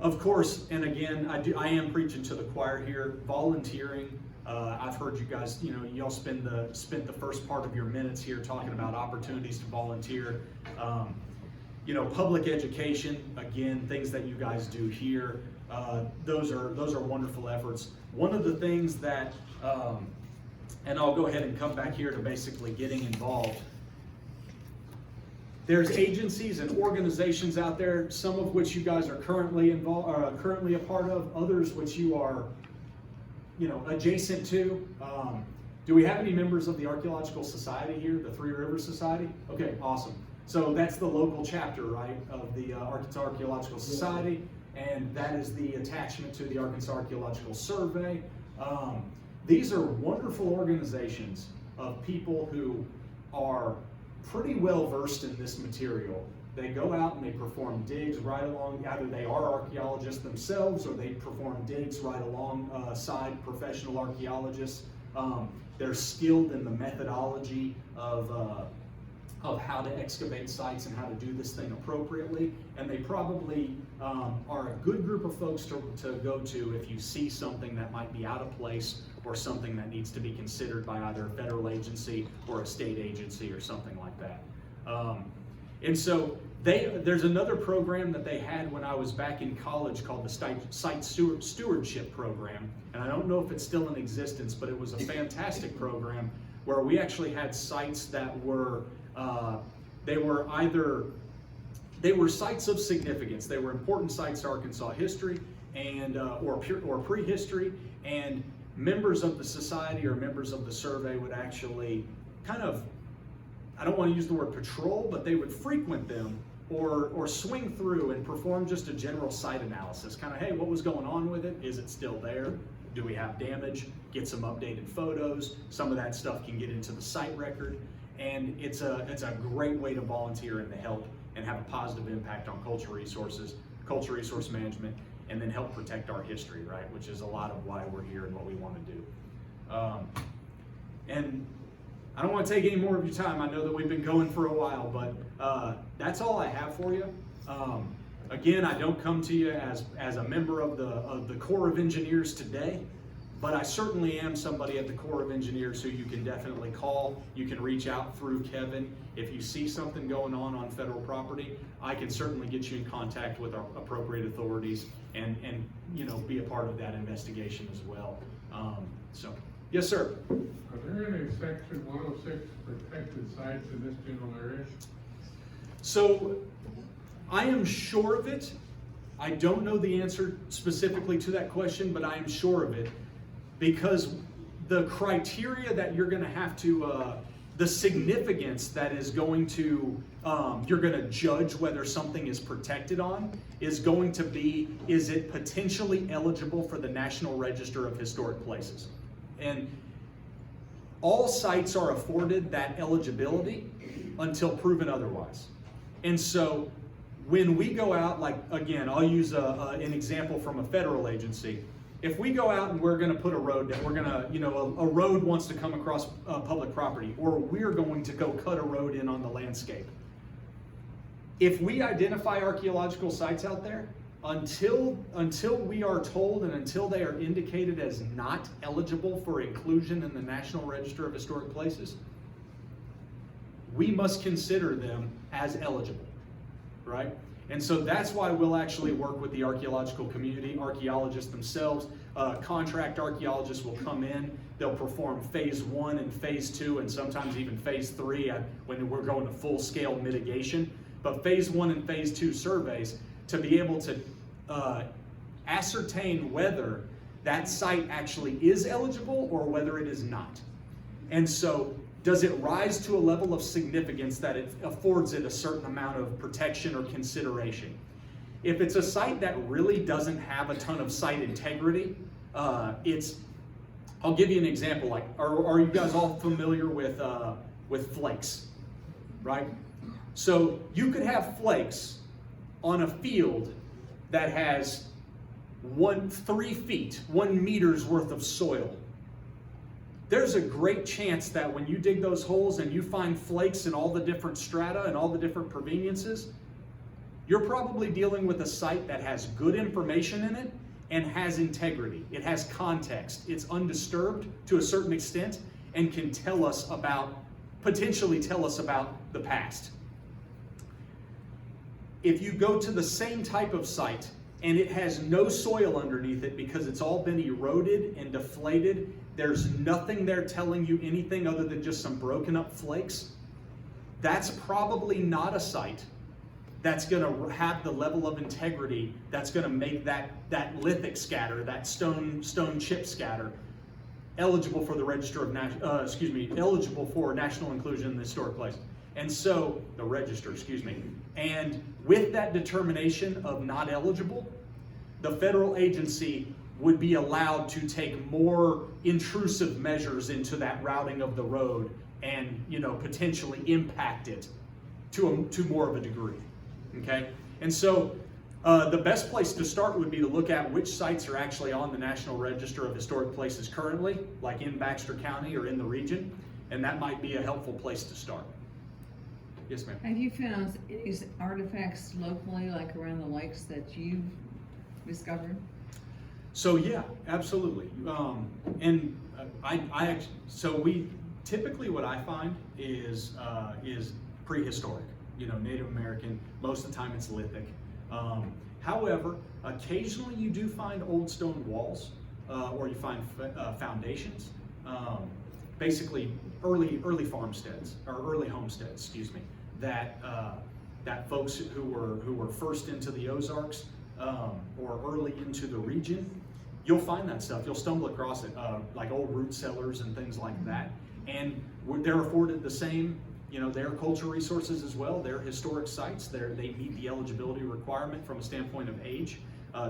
of course, and again, I am preaching to the choir here, volunteering. I've heard you guys, you know, y'all spent the first part of your minutes here talking about opportunities to volunteer. You know, public education, again, things that you guys do here. Those are wonderful efforts. One of the things that, and I'll go ahead and come back here to basically getting involved. There's agencies and organizations out there, some of which you guys are currently involved, currently a part of, others which you are, you know, adjacent to. Do we have any members of the Archaeological Society here, the Three Rivers Society? Okay, awesome. So that's the local chapter, right, of the Arkansas Archaeological Society, and that is the attachment to the Arkansas Archaeological Survey. These are wonderful organizations of people who are pretty well versed in this material. They go out and they perform digs right along, either they are archaeologists themselves or they perform digs right alongside professional archaeologists. They're skilled in the methodology of how to excavate sites and how to do this thing appropriately. And they probably are a good group of folks to go to if you see something that might be out of place or something that needs to be considered by either a federal agency or a state agency or something like that. And so there's another program that they had when I was back in college called the Site Stewardship Program. And I don't know if it's still in existence, but it was a fantastic program where we actually had sites that were, they were sites of significance. They were important sites to Arkansas history and or prehistory, and members of the society or members of the survey would actually kind of, I don't want to use the word patrol, but they would frequent them or swing through and perform just a general site analysis. Kind of, hey, what was going on with it? Is it still there? Do we have damage? Get some updated photos. Some of that stuff can get into the site record. And it's a great way to volunteer and to help and have a positive impact on cultural resources, cultural resource management, and then help protect our history, right? Which is a lot of why we're here and what we want to do. And I don't want to take any more of your time. I know that we've been going for a while, but that's all I have for you. again, I don't come to you as a member of the Corps of Engineers today, but I certainly am somebody at the Corps of Engineers who you can definitely call. You can reach out through Kevin. If you see something going on federal property, I can certainly get you in contact with our appropriate authorities and be a part of that investigation as well. So, yes, sir. Are there any Section 106 protected sites in this general area? So, I am sure of it. I don't know the answer specifically to that question, but I am sure of it because the criteria that you're going to have to, the significance that is going to, you're going to judge whether something is protected on is going to be, is it potentially eligible for the National Register of Historic Places? And all sites are afforded that eligibility until proven otherwise. And so when we go out, like again, I'll use an example from a federal agency. If we go out and we're going to put a road that we're going to, a road wants to come across public property, or we're going to go cut a road in on the landscape. If we identify archaeological sites out there, until we are told and until they are indicated as not eligible for inclusion in the National Register of Historic Places, we must consider them as eligible, right? And so that's why we'll actually work with the archaeological community, archaeologists themselves. Contract archaeologists will come in, they'll perform phase 1 and phase 2 and sometimes even phase 3 when we're going to full scale mitigation. But phase 1 and phase 2 surveys to be able to ascertain whether that site actually is eligible or whether it is not. And so does it rise to a level of significance that it affords it a certain amount of protection or consideration? If it's a site that really doesn't have a ton of site integrity, I'll give you an example. Like, are you guys all familiar with flakes, right? So you could have flakes on a field that has 3 feet, 1 meter's worth of soil. There's a great chance that when you dig those holes and you find flakes in all the different strata and all the different proveniences, you're probably dealing with a site that has good information in it and has integrity. It has context. It's undisturbed to a certain extent and can potentially tell us about the past. If you go to the same type of site and it has no soil underneath it because it's all been eroded and deflated, there's nothing there telling you anything other than just some broken up flakes, that's probably not a site that's going to have the level of integrity that's going to make that lithic scatter, that stone chip scatter, eligible for the register of eligible for national inclusion in the historic place. And so the register, and with that determination of not eligible, the federal agency would be allowed to take more intrusive measures into that routing of the road and potentially impact it to more of a degree. Okay, and so the best place to start would be to look at which sites are actually on the National Register of Historic Places currently, like in Bachelor County or in the region, and that might be a helpful place to start. Yes, ma'am. Have you found any artifacts locally, like around the lakes, that you've discovered? So yeah, absolutely. So we typically, what I find is prehistoric. Native American. Most of the time it's lithic. However, occasionally you do find old stone walls, or you find foundations. Basically, early farmsteads or early homesteads, that folks who were first into the Ozarks or early into the region, you'll find that stuff. You'll stumble across it, like old root cellars and things like that, and they're afforded the same. Their cultural resources as well. They're historic sites. They meet the eligibility requirement from a standpoint of age.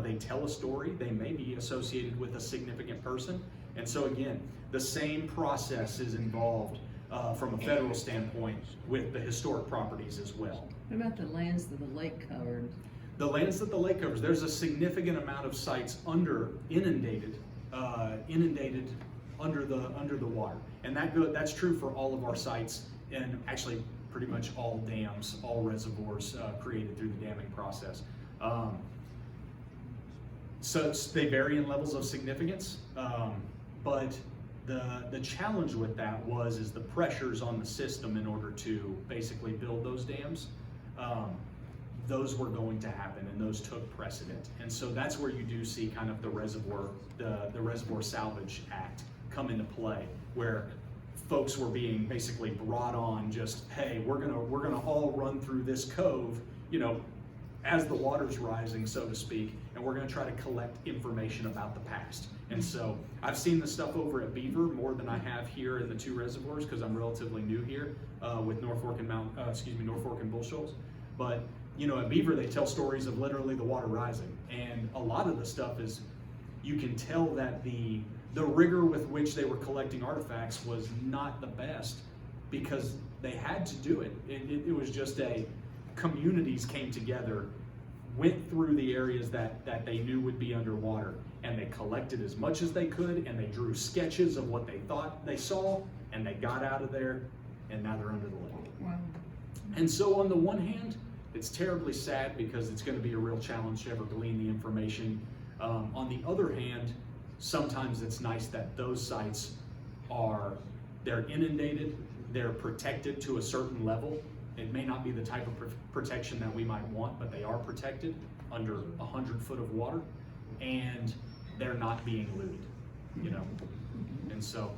They tell a story. They may be associated with a significant person. And so again, the same process is involved from a federal standpoint with the historic properties as well. What about the lands that the lake covered? The lands that the lake covers, there's a significant amount of sites inundated under the water. And that's true for all of our sites, and actually pretty much all dams, all reservoirs created through the damming process. So they vary in levels of significance, but the challenge with that is the pressures on the system in order to basically build those dams. Those were going to happen, and those took precedent. And so that's where you do see kind of the Reservoir Salvage Act come into play, where folks were being basically brought on just, hey, we're gonna all run through this cove, you know, as the water's rising, so to speak, and we're gonna try to collect information about the past. And so I've seen the stuff over at Beaver more than I have here in the two reservoirs, because I'm relatively new here with North Fork and Bull Shoals. But you know, at Beaver, they tell stories of literally the water rising, and a lot of the stuff is, you can tell that the rigor with which they were collecting artifacts was not the best, because they had to do it. It was just communities came together, went through the areas that they knew would be underwater, and they collected as much as they could, and they drew sketches of what they thought they saw, and they got out of there, and now they're under the lake. Wow. And so on the one hand, it's terribly sad because it's going to be a real challenge to ever glean the information. On the other hand, sometimes it's nice that those sites they're inundated, they're protected to a certain level. It may not be the type of protection that we might want, but they are protected under 100 foot of water, and they're not being looted, you know. And so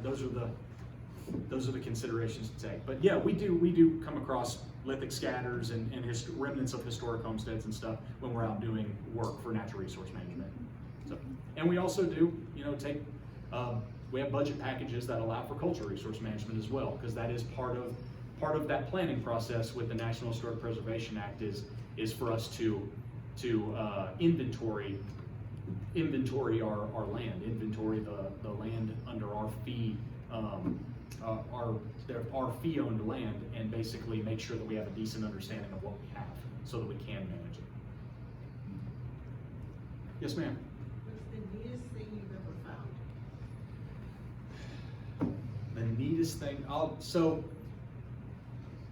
those are the considerations to take. But yeah, we do come across lithic scatters and remnants of historic homesteads and stuff when we're out doing work for natural resource management. So, and we also do, you know, we have budget packages that allow for cultural resource management as well, because that is part of that planning process with the National Historic Preservation Act is for us to inventory our land, inventory the land under our fee. Our fee-owned land, and basically make sure that we have a decent understanding of what we have so that we can manage it. Yes, ma'am. What's the neatest thing you've ever found? The neatest thing,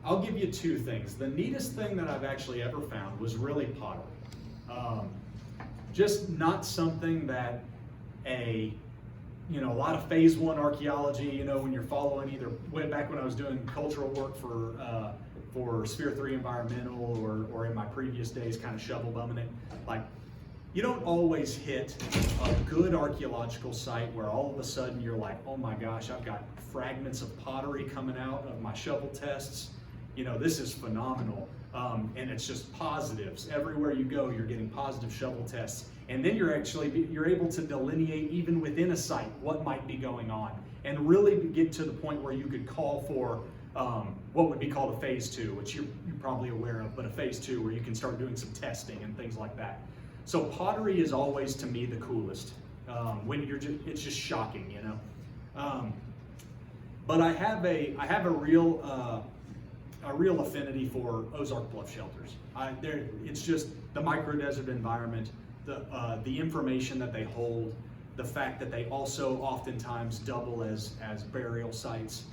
I'll give you two things. The neatest thing that I've actually ever found was really pottery. Just not something that a lot of phase one archaeology, you know, when you're following either way back when I was doing cultural work for Sphere 3 Environmental or in my previous days kind of shovel bumming it, like, you don't always hit a good archaeological site where all of a sudden you're like, oh my gosh, I've got fragments of pottery coming out of my shovel tests. You know, this is phenomenal. And it's just positives. Everywhere you go, you're getting positive shovel tests. And then you're able to delineate even within a site what might be going on, and really get to the point where you could call for what would be called a phase 2, which you're probably aware of, but a phase 2 where you can start doing some testing and things like that. So pottery is always, to me, the coolest. When it's just shocking, you know. But I have a real affinity for Ozark Bluff shelters. It's just the micro-desert environment, the information that they hold, the fact that they also oftentimes double as burial sites.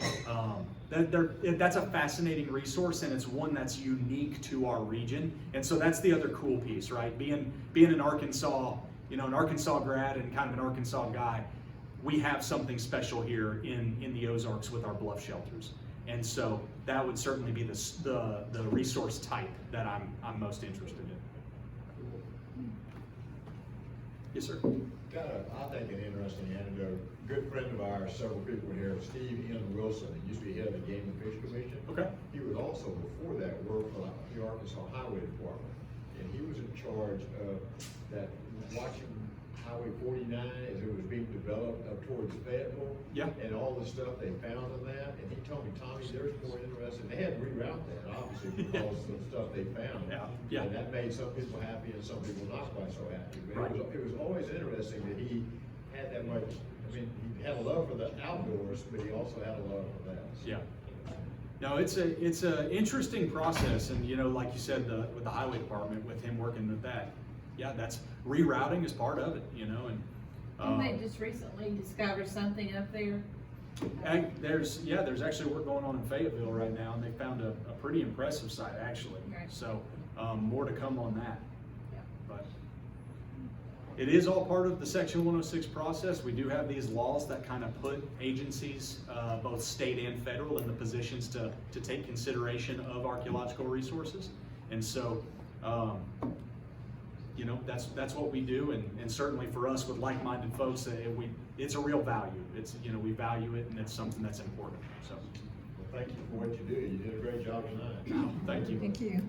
That's a fascinating resource, and it's one that's unique to our region. And so that's the other cool piece, right? Being in Arkansas, you know, an Arkansas grad and kind of an Arkansas guy, we have something special here in the Ozarks with our bluff shelters. And so that would certainly be the resource type that I'm most interested in. Yes, sir. Got I think, an interesting anecdote. Good friend of ours, several people here, Steve N. Wilson, he used to be head of the Game and Fish Commission. Okay. He was also, before that, worked for the Arkansas Highway Department. And he was in charge of that, watching Highway 49 as it was being developed up towards Fayetteville. Yeah. And all the stuff they found in that. And he told me, Tommy, there's more interesting. They had to reroute that, obviously, because of the stuff they found. Yeah. Yeah. And that made some people happy and some people not quite so happy. But Right. it was always interesting that he had that much. I mean, he had a love for the outdoors, but he also had a love for that. Yeah. No, it's a interesting process, and you know, like you said, with the highway department, with him working with that, yeah, that's rerouting is part of it, you know, and Didn't they just recently discover something up there? there's actually work going on in Fayetteville right now, and they found a pretty impressive site actually. Right. So more to come on that. But it is all part of the Section 106 process. We do have these laws that kind of put agencies, both state and federal, in the positions to take consideration of archaeological resources. And so, you know, that's what we do, and certainly for us with like-minded folks, it's a real value. It's, you know, we value it, and it's something that's important. So, Well, thank you for what you do. You did a great job tonight. thank you. Thank you.